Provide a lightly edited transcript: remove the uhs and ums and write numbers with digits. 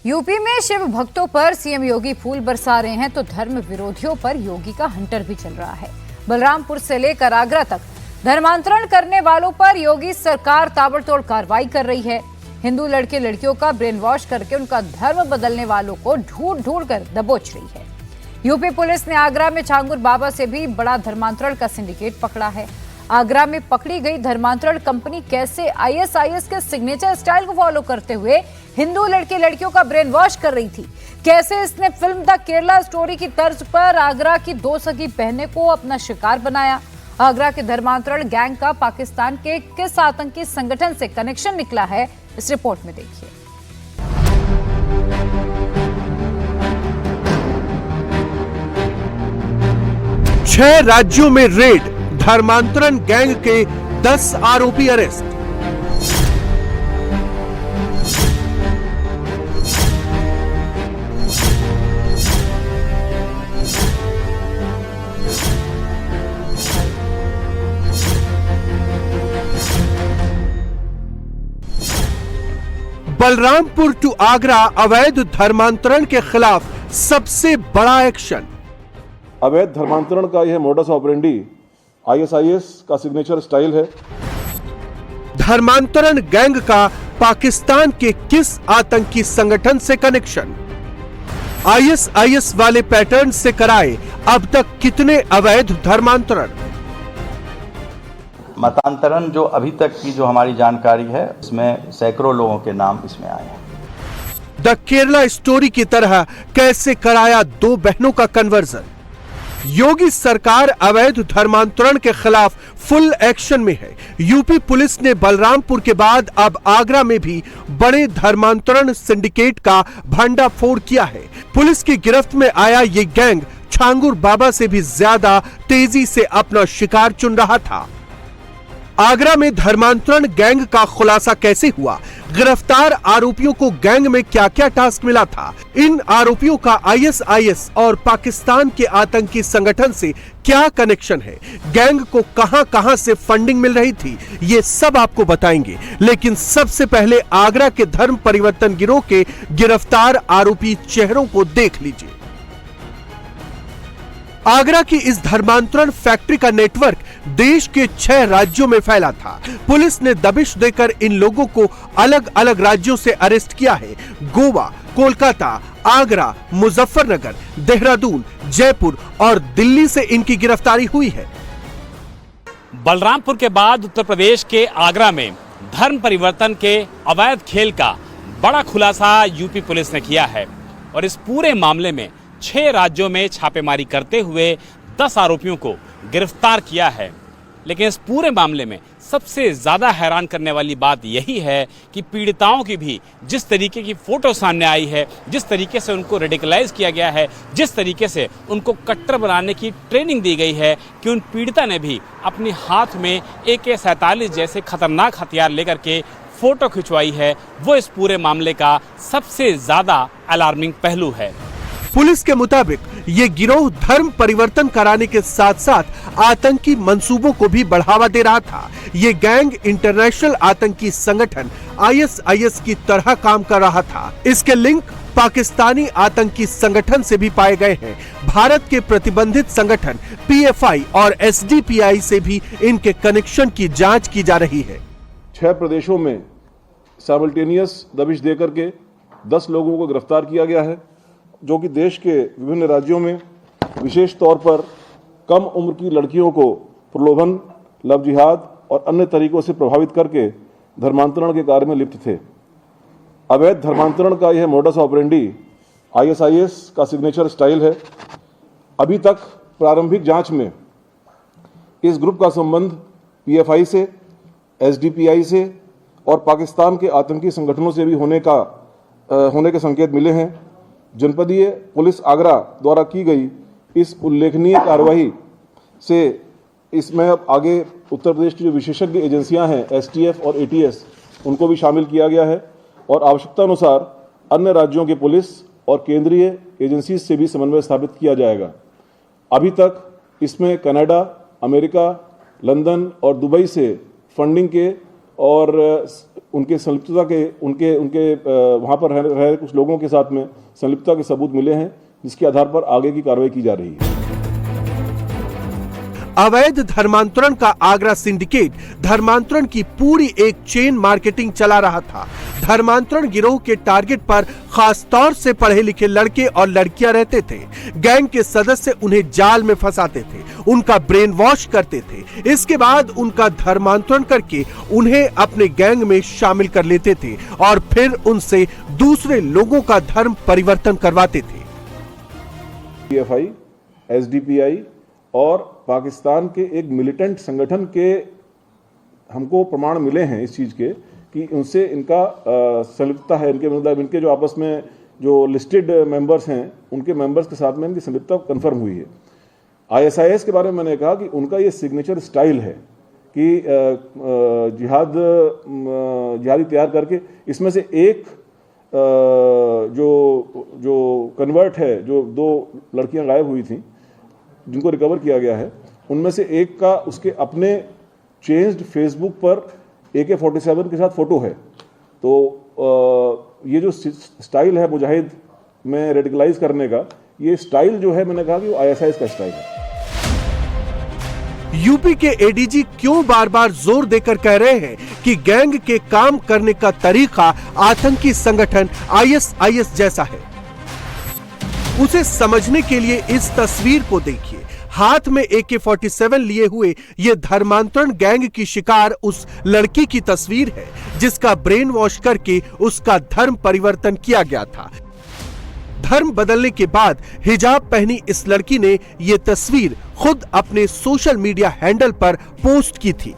UP में शिव भक्तों पर सीएम योगी फूल बरसा रहे हैं तो धर्म विरोधियों पर योगी का हंटर भी चल रहा है। बलरामपुर से लेकर आगरा तक धर्मांतरण करने वालों पर योगी सरकार ताबड़तोड़ कार्रवाई कर रही है। हिंदू लड़के लड़कियों का ब्रेन वॉश करके उनका धर्म बदलने वालों को ढूंढ ढूंढ कर दबोच रही है। यूपी पुलिस ने आगरा में छांगुर बाबा से भी बड़ा धर्मांतरण का सिंडिकेट पकड़ा है। आगरा में पकड़ी गई धर्मांतरण कंपनी कैसे आईएसआईएस के सिग्नेचर स्टाइल को फॉलो करते हुए हिंदू लड़के लड़कियों का ब्रेन वॉश कर रही थी, कैसे इसने फिल्म द केरला स्टोरी की तर्ज पर आगरा की दो सगी बहनें को अपना शिकार बनाया। आगरा के धर्मांतरण गैंग का पाकिस्तान के किस आतंकी संगठन से कनेक्शन निकला है, इस रिपोर्ट में देखिए। छह राज्यों में रेड, धर्मांतरण गैंग के 10 आरोपी अरेस्ट। बलरामपुर टू आगरा अवैध धर्मांतरण के खिलाफ सबसे बड़ा एक्शन। अवैध धर्मांतरण का यह मोडस ऑपरेंडी आईएसआईएस का सिग्नेचर स्टाइल है। धर्मांतरण गैंग का पाकिस्तान के किस आतंकी संगठन से कनेक्शन? आईएसआईएस वाले पैटर्न से कराए अब तक कितने अवैध धर्मांतरण? मतांतरण जो अभी तक की जो हमारी जानकारी है उसमें सैकड़ों लोगों के नाम इसमें आए हैं। द केरला स्टोरी की तरह कैसे कराया दो बहनों का कन्वर्जन? योगी सरकार अवैध धर्मांतरण के खिलाफ फुल एक्शन में है। यूपी पुलिस ने बलरामपुर के बाद अब आगरा में भी बड़े धर्मांतरण सिंडिकेट का भंडाफोड़ किया है। पुलिस की गिरफ्त में आया ये गैंग छांगुर बाबा से भी ज्यादा तेजी से अपना शिकार चुन रहा था। आगरा में धर्मांतरण गैंग का खुलासा कैसे हुआ? गिरफ्तार आरोपियों को गैंग में क्या क्या टास्क मिला था? इन आरोपियों का आईएसआईएस और पाकिस्तान के आतंकी संगठन से क्या कनेक्शन है? गैंग को कहां-कहां से फंडिंग मिल रही थी? ये सब आपको बताएंगे, लेकिन सबसे पहले आगरा के धर्म परिवर्तन गिरोह के गिरफ्तार आरोपी चेहरों को देख लीजिए। आगरा की इस धर्मांतरण फैक्ट्री का नेटवर्क देश के 6 राज्यों में फैला था। पुलिस ने दबिश देकर इन लोगों को अलग अलग राज्यों से अरेस्ट किया है। गोवा, कोलकाता, आगरा, मुजफ्फरनगर, देहरादून, जयपुर और दिल्ली से इनकी गिरफ्तारी हुई है। बलरामपुर के बाद उत्तर प्रदेश के आगरा में धर्म परिवर्तन के अवैध खेल का बड़ा खुलासा यूपी पुलिस ने किया है और इस पूरे मामले में 6 राज्यों में छापेमारी करते हुए 10 आरोपियों को गिरफ्तार किया है। लेकिन इस पूरे मामले में सबसे ज्यादा हैरान करने वाली बात यही है कि पीड़िताओं की भी जिस तरीके की फोटो सामने आई है, जिस तरीके से उनको रेडिकलाइज किया गया है, जिस तरीके से उनको कट्टर बनाने की ट्रेनिंग दी गई है कि उन पीड़िता ने भी अपने हाथ में AK-47 जैसे खतरनाक हथियार लेकर के फोटो खिंचवाई है, वो इस पूरे मामले का सबसे ज्यादा अलार्मिंग पहलू है। पुलिस के मुताबिक ये गिरोह धर्म परिवर्तन कराने के साथ साथ आतंकी मंसूबों को भी बढ़ावा दे रहा था। ये गैंग इंटरनेशनल आतंकी संगठन आईएसआईएस की तरह काम कर रहा था। इसके लिंक पाकिस्तानी आतंकी संगठन से भी पाए गए हैं। भारत के प्रतिबंधित संगठन पीएफआई और एसडीपीआई से भी इनके कनेक्शन की जांच की जा रही है। 6 प्रदेशों में साइमल्टेनियस दबिश देकर के 10 लोगों को गिरफ्तार किया गया है, जो कि देश के विभिन्न राज्यों में विशेष तौर पर कम उम्र की लड़कियों को प्रलोभन, लव जिहाद और अन्य तरीकों से प्रभावित करके धर्मांतरण के कार्य में लिप्त थे। अवैध धर्मांतरण का यह मोडस ऑपरेंडी आईएसआईएस का सिग्नेचर स्टाइल है। अभी तक प्रारंभिक जांच में इस ग्रुप का संबंध पीएफआई से, एसडीपीआई से और पाकिस्तान के आतंकी संगठनों से भी होने के संकेत मिले हैं। जनपदीय पुलिस आगरा द्वारा की गई इस उल्लेखनीय कार्रवाई से इसमें अब आगे उत्तर प्रदेश की जो विशेषज्ञ एजेंसियां हैं एसटीएफ और एटीएस, उनको भी शामिल किया गया है और आवश्यकता अनुसार अन्य राज्यों के पुलिस और केंद्रीय एजेंसी से भी समन्वय स्थापित किया जाएगा। अभी तक इसमें कनाडा, अमेरिका, लंदन और दुबई से फंडिंग के और उनके संलिप्तता के उनके वहाँ पर रह रहे कुछ लोगों के साथ में संलिप्तता के सबूत मिले हैं, जिसके आधार पर आगे की कार्रवाई की जा रही है। अवैध धर्मांतरण का आगरा सिंडिकेट धर्मांतरण की पूरी एक चेन मार्केटिंग चला रहा था। धर्मांतरण गिरोह के टारगेट पर खास तौर से पढ़े लिखे लड़के और लड़कियां रहते थे। गैंग के सदस्य उन्हें जाल में फंसाते थे, उनका ब्रेन वॉश करते थे। इसके बाद उनका धर्मांतरण करके उन्हें अपने गैंग में शामिल कर लेते थे और फिर उनसे दूसरे लोगों का धर्म परिवर्तन करवाते थे। PFI, SDPI और पाकिस्तान के एक मिलिटेंट संगठन के हमको प्रमाण मिले हैं इस चीज़ के कि उनसे इनका संलिप्तता है। इनके मतलब इनके जो आपस में जो लिस्टेड मेंबर्स हैं उनके मेंबर्स के साथ में इनकी संलिप्तता कंफर्म हुई है। ISIS के बारे में मैंने कहा कि उनका ये सिग्नेचर स्टाइल है कि जिहादी तैयार करके इसमें से एक जो कन्वर्ट है, जो 2 लड़कियां गायब हुई थी जिनको रिकवर किया गया है, उनमें से एक का उसके अपने चेंज्ड फेसबुक पर AK-47 के साथ फोटो है। तो ये जो स्टाइल है मुजाहिद में रेडिकलाइज करने का, ये स्टाइल जो है मैंने कहा कि वो ISIS का स्टाइल है। यूपी के ADG क्यों बार बार जोर देकर कह रहे हैं कि गैंग के काम करने का तरीका आतंकी संगठन ISIS जैसा है? उसे समझने के लिए इस तस्वीर को देखिए। हाथ में AK-47 लिए हुए ये धर्मांतरण गैंग की शिकार उस लड़की की तस्वीर है जिसका ब्रेन वॉश करके उसका धर्म परिवर्तन किया गया था। धर्म बदलने के बाद हिजाब पहनी इस लड़की ने ये तस्वीर खुद अपने सोशल मीडिया हैंडल पर पोस्ट की थी।